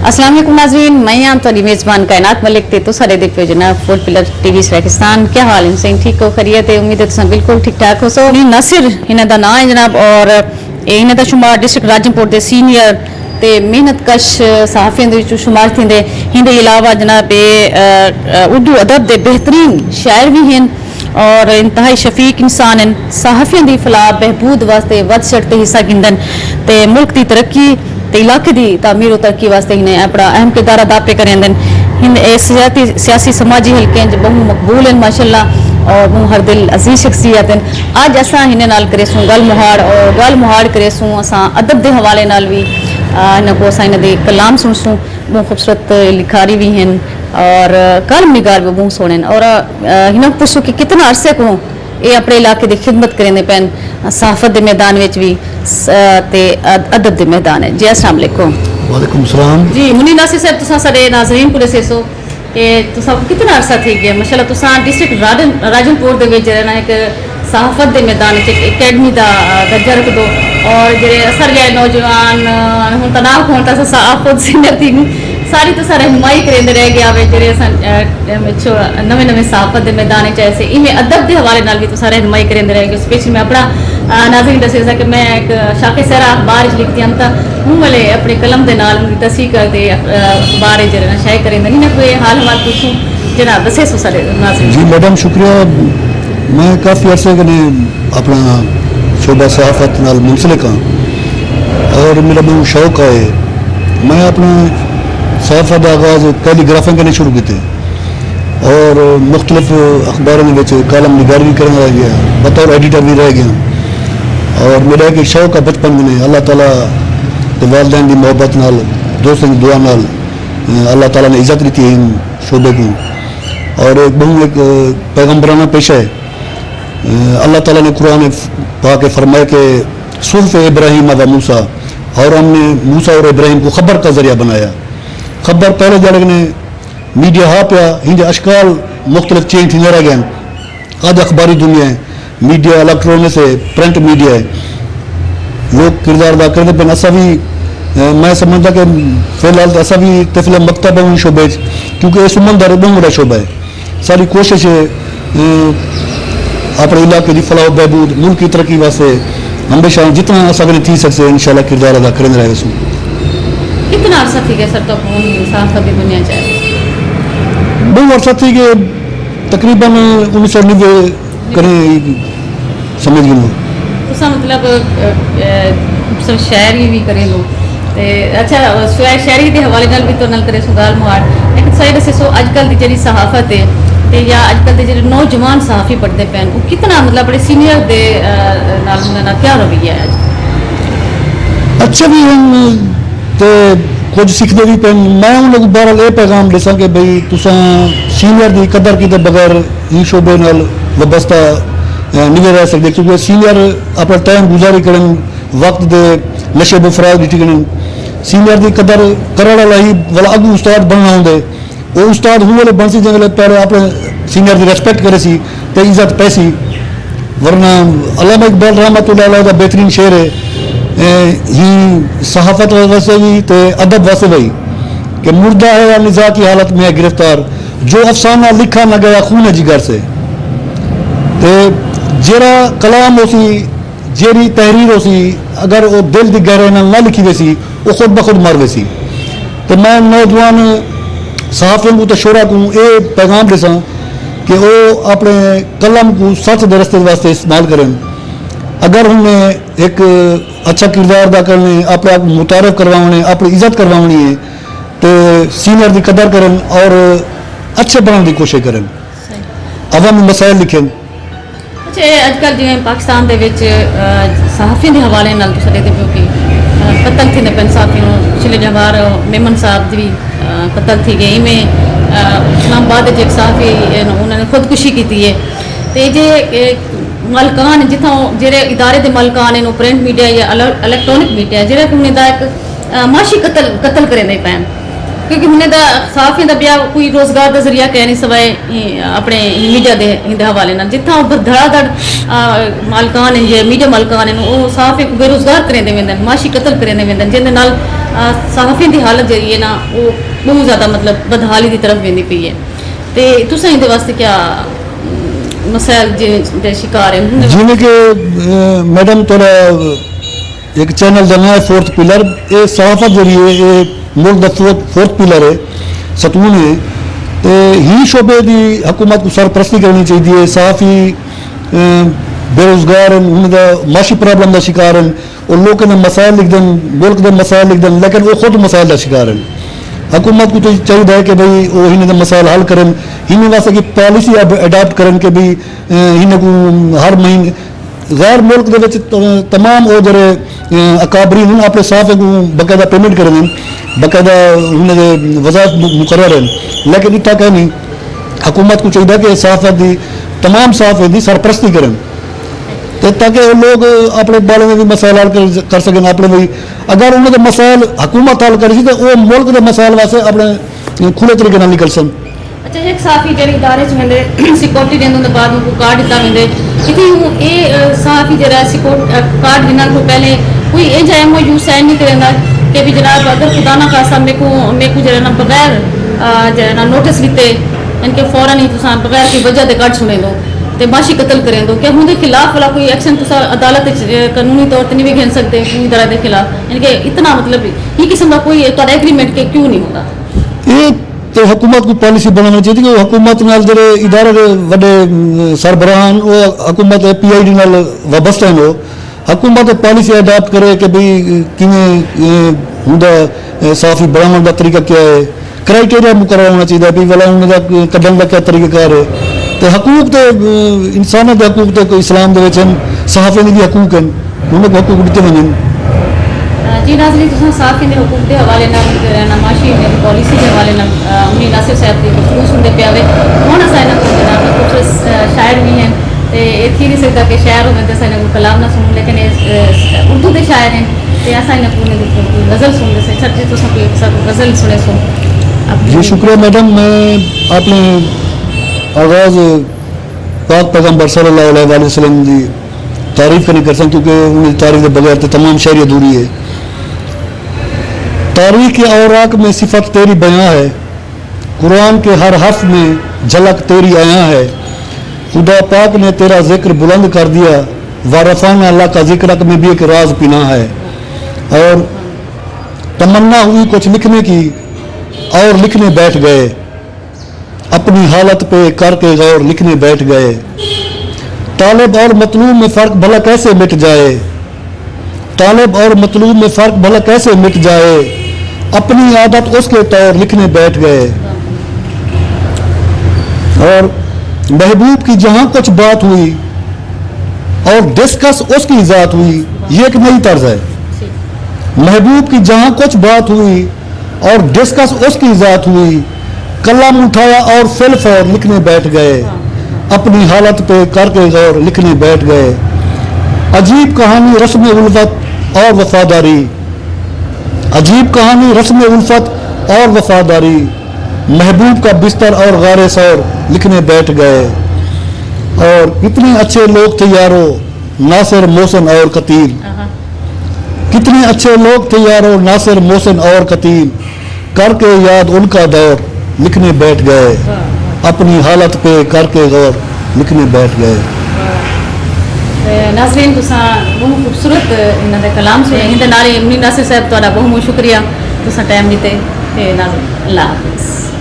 अस्सलाम वालेकुम नाज़रीन, मैं आम तो मेज़बान कायनात मलिक ते सारे देख पे जनाब फुल पिलर टीवी सराइकिस्तान। क्या हाल है सही ठीक हो खैरियत है? उम्मीद है तुम बिल्कुल ठीक ठाक हो। सो नासिर इन्हां दा नाम है जनाब और इन्हां दा शुमार डिस्ट्रिक्ट राजनपुर दे सीनियर ते मेहनतकश सहाफ़ियों दे विचों शुमार थींदे। हिंदे अलावा जनाब उर्दू अदब दे बेहतरीन शायर भी हैं और इंतहाई शफीक इंसान हैं। सहाफ़ियों दी फलाह बहबूद वास्ते वध चढ़ते हिस्सा गिंदन ते मुल्क दी तरक्की ते इलाके दी तामीर और तरक्की वास्ते इन्हें अपना अहम किरदार अदा पे करेंदन। हिंद सियासी समाजी हल्के बहु मकबूल हैं माशाल्लाह और बहु हर दिल अजीज शख्सियत हैं। आज असा हिने नाल करेसूं गल मुहाड़ और गल मुहाड़ करेसूं असा अदब के हवाले नाल भी इन्हों को असा इन्हों दे कलाम सुनसूं। बहुत खूबसूरत लिखारी भी हैं और कलम निगार भी बहुत सोहने और इन्हों पुछूं कि कितना अरसे को ये अपने इलाके की खिदमत करेंदे पैन सहाफत के मैदान में भी ते अदब के मैदान है। जी अस्सलाम वालेकुम। वालेकुम सलाम जी मुनीर नासिर साहब तुसा सारे नाज़रीन को दसेसो कि तुसा कितना अरसा थी गया माशाल्लाह तुसा डिस्ट्रिक्ट राजनपुर दे विच रहना एक सहाफत के मैदान च अकेडमी का दर्जा रख दो और जेरे असर गए नौजवान हुण तनाव होण ता सहाफत सीनियर थी सारी तुसा रहनुमाई करेंदे रह गया वे जेरे नवे नवे सहाफत के मैदान च ऐसे इवें अदब के हवाले नाल भी तुसा रहनुमाई करेंदे रह गए। स्पेशली मैं अपना नाज़रीन दसेसा कि मैं एक शाखे सहरा अखबार लिखती हूं तो हूँ वाले अपने कलम के नाल उनकी तस्वीर करते अखबार जरा शाये करेंदे नहीं कोई हाल हवाल पूछूं जनाब दसेसो सारे नाज़रीन। जी मैडम शुक्रिया। मैं काफ़ी अरसे कने अपना शोबा सहाफत नाल मुंसलिक हाँ और मेरा बहुत शौक है। मैं अपना सहाफत का आगाज़ कैलीग्राफिंग करने शुरू किए और मुख्तलिफ अखबारों में कॉलम निगार भी करने रह गया बतौर एडिटर भी रह गया और मेरा एक शौक है बचपन में अल्लाह ताला के वालदैन की मोहब्बत नाल दोस्तों की दुआ नाल अल्लाह ताला ने इज्जत दी इन शोबे को और एक पैगम्बराना पेशा है। अल्लाह ताला ने कुरान पा के फरमाया कि सुहफ़ इब्राहीम व मूसा और हमने मूसा और इब्राहीम को खबर का ज़रिया बनाया। खबर पहले जड़े ने मीडिया हा पिया हिंदे अशकाल मुख्तलिफ चेंज थी रह गए। आज अखबारी दुनिया है मीडिया इलेक्ट्रॉनिक्स है प्रिंट मीडिया है लोग किरदार अदा करते पे असा भी मैं समझता कि फिलहाल तो असा भी तफिल मकतब है शोबे क्योंकि ये सुमंदर बहुत बड़ा शोबा है। सारी कोशिश है अपने इलाके की फलाह बहबूद मुल्क की तरक्की वास्ते हमेशा जितना असा थी सकते इंशाल्लाह किरदार अदा करेंगे रहे। कितना अरसा थी गया सर तो सहाफत की दुनिया च बहुत अरसा थी कि तकरीबन 1990 करें समझ गए तुसा मतलब सब शायरी भी करे लो ते अच्छा शायरी के हवाले नाल भी तो नल करे सो गाल मुहाड़ लेकिन सही दसे सो अजकल की जी सहाफत है ते या अजकल के जो नौजवान सहाफी पढ़ते पैन वो कितना मतलब अपने सीनियर दे नाल क्या रवैया है? अच्छा भी तो कुछ सीखते भी पे मैं उन लोग बहरहाल ये पैगाम दसा कि भाई तुसा सीनियर की कदर की बगैर ही शोबे नाल वाबस्ता नहीं रह सकते क्योंकि सीनियर अपना टाइम गुजारी करें वक्त दे नशे बफराज दी करें सीनियर की कदर करने वाला ही वाला अगू उस्ताद बनना होंगे वो उस्ताद हूँ वाले बन सी जंगल पहले अपने सीनियर की रिस्पेक्ट करे सी तो इज्जत पैसी वरना अल्लामा इकबाल रहमतुल्लाह अलैह का बेहतरीन शेर है ही सहाफत वैसे भी तो अदब वैसे भी कि मुर्दा है या निज़ा की हालत में है गिरफ्तार जो अफसाना लिखा न गया खून जिगर से तो जेरा कलाम हो सी जेरी तहरीर हो सी अगर वो दिल की गहराई ना लिखी वैसी वो खुद ब खुद मर वैसी। तो मैं नौजवान सहाफियों को तो शोरा को ये पैगाम दसा कि वो अपने कलम को सच के रस्ते वास्ते इस्तेमाल करें। अगर उन्हें एक अच्छा किरदार अदा करने अपने आप मुतारफ करवाने अपनी इज्जत करवानी है तो सीनियर की कदर करें और अच्छे बनाने की कोशिश करें अवामी मसाइल लिखें। अच्छा अजकल जिवें पाकिस्तान के सहाफियों के हवाले नाल तुसीं देखदे पिओ कि कतल थी पैन सहाफियों पिछले जवार मेमन साहब की कतल थी गई में इस्लामाबाद एक सहाफी उन्होंने खुदकुशी की है तो जे मलकान जितों जेरे इदारे के मलकान हैं प्रिंट मीडिया या इलैक्ट्रॉनिक मीडिया जेह्ड़ा कि उन्हें एक माशी कतल करेंदे पैन क्योंकि उन्हें सहाफियों का ब्याह कोई रोजगार का जरिया कह नहीं सवाए अपने मीडिया के हवाले नाल जिथा धड़ाधड़ मालकान हैं मीडिया मालकान हैं वो सहाफी को बेरोजगार करेंदे वेंदन माशी कतल करेंदे वेंदन जिंदे नाल صحافی دی حالت جہی ہے نا وہ بہت زیادہ مطلب بدحالی دی طرف ویندی پئی ہے تے تساں اندے واسطے کیا مسائل دے شکار ہیں؟ جیویں کہ میڈم تھوڑا ایک چینل جانا ہے فورتھ پلر، یہ صحافت جہی ہے یہ ملک دا فورتھ پلر ہے، ستون ہے، تے ہی شعبے دی حکومت کو سرپرستی کرنی چاہیے. صحافی بے روزگار ہیں، انہوں دا معاشی پرابلم دا شکار ہیں، اور لوگ نے مسائل لکھ دیں، ملک دے مسائل لکھ دیں، لیکن وہ خود مسائل دا شکار ہیں. حکومت کو تو چاہیے کہ بھائی وہ انہیں دے مسائل حل کریں، انہیں واسطے کی پالیسی اڈاپٹ کریں کہ بھائی انہیں کو ہر مہینے غیر ملک دے وچ تمام وہ جڑے اکابرین ہیں اپنے صحافے کو باقاعدہ پیمنٹ کریں، باقاعدہ انہیں دے وظائف مقرر ہیں، لیکن اتنا کہ نہیں. حکومت کو چاہیے کہ صحافت دی تمام صحافے دی سرپرستی کریں تاکہ لوگ اپنے بارے میں بھی مسائل حل کر سکیں. اپنے بھی اگر انہوں نے مسائل حکومت حل کری تو وہ ملک کے مسائل واسطے اپنے کھلے طریقے نال نکل سن. اچھا ایک صحافی جڑے ادارے چ ویندے سیکورٹی دین دے بعد کو کارڈ دتا ویندے ایتھے اے صحافی جڑا کارڈ دینا کو پہلے کوئی اے جائے مو یو سائن نہیں کریندا کہ بھی جناب اگر خدا نہ خاصا میں کو جڑا نا بغیر جڑا نا نوٹس لیتے ان کے فوراً ہی تساں بغیر کی وجہ دے کٹ سنے دو تے معاشی قتل کریں دو کیا ہوں دے خلاف والا کوئی ایکشن تساں عدالت قانونی طور تے نہیں بھی گھن سکتے کوئی ادارے دے خلاف ان کے اتنا مطلب یہ قسم کا کوئی تو ایگریمنٹ کے کیوں نہیں ہوتا؟ یہ تو حکومت کو پالیسی بنانا چاہیے کہ حکومت نال جڑے ادارے دے وڈے سربراہان وہ حکومت پی آئی ڈی نال وابستہ ہیں، حکومت پالیسی اڈاپٹ کرے کہ بھئی کیویں ہوندا صحافی بناون دا طریقہ کیا ہے، کرائٹیریا مقرر ہونا چاہیے بھی والا انہوں دا کڈن دا کیا طریقہ کار ہے. تو حقوق تے انسانوں کے حقوق تے اسلام دے وچ صحافی دے بھی حقوق ہیں، انہوں کو حقوق دیتے ونجن. جی ناظرین تساں صحافی دے حقوق دے حوالے نال معاشی پالیسی دے حوالے نال منیر ناصر صاحب دی گفتگو سنتے پیا وے. ہن اساں انہاں کو جناب کچھ شاعر بھی ہیں تے یہ تھی نہیں سکتا کہ شاعر ہوندے تے اساں کو کلام نہ سنوں، لیکن اردو دے شاعر ہیں تے اساں انہاں کو غزل سنتے سے چھٹ جی تساں کوئی غزل سنے سو. جی شکریہ میڈم. میں اپنے آغاز پاک پیغمبر صلی اللہ علیہ وآلہ وسلم کی تعریف نہیں کر سکتا کیونکہ ان کی تعریف کے بغیر تو تمام شہری ادھوری ہے. تاریخ کے اوراق میں صفت تیری بیاں ہے، قرآن کے ہر حرف میں جھلک تیری آیاں ہے. خدا پاک نے تیرا ذکر بلند کر دیا، وارفانہ اللہ کا ذکر میں بھی ایک راز پناہ ہے. اور تمنا ہوئی کچھ لکھنے کی اور لکھنے بیٹھ گئے، اپنی حالت پہ کر کے غور لکھنے بیٹھ گئے. طالب اور مطلوب میں فرق بھلا کیسے مٹ جائے، طالب اور مطلوب میں فرق بھلا کیسے مٹ جائے، اپنی عادت اس کے طور لکھنے بیٹھ گئے. اور محبوب کی جہاں کچھ بات ہوئی اور ڈسکس اس کی ذات ہوئی، یہ ایک نئی طرز ہے. محبوب کی جہاں کچھ بات ہوئی اور ڈسکس اس کی ذات ہوئی، قلم اٹھایا اور فل فور لکھنے بیٹھ گئے، اپنی حالت پہ کر کے غور لکھنے بیٹھ گئے. عجیب کہانی رسم الفت اور وفاداری، عجیب کہانی رسم الفت اور وفاداری، محبوب کا بستر اور غار سور لکھنے بیٹھ گئے. اور کتنے اچھے لوگ تھے یارو ناصر محسن اور قتیل، کتنے اچھے لوگ تھے یارو ناصر محسن اور قتیل، کر کے یاد ان کا دور لکھنے بیٹھ گئے، اپنی حالت پہ کر کے غور لکھنے بیٹھ گئے. ناظرین تساں بہت خوبصورت انہاں دے کلام سنے، اندے نال منیر ناصر صاحب تہاڈا بہت بہت شکریہ تساں ٹائم دیتے. ناظرین اللہ حافظ.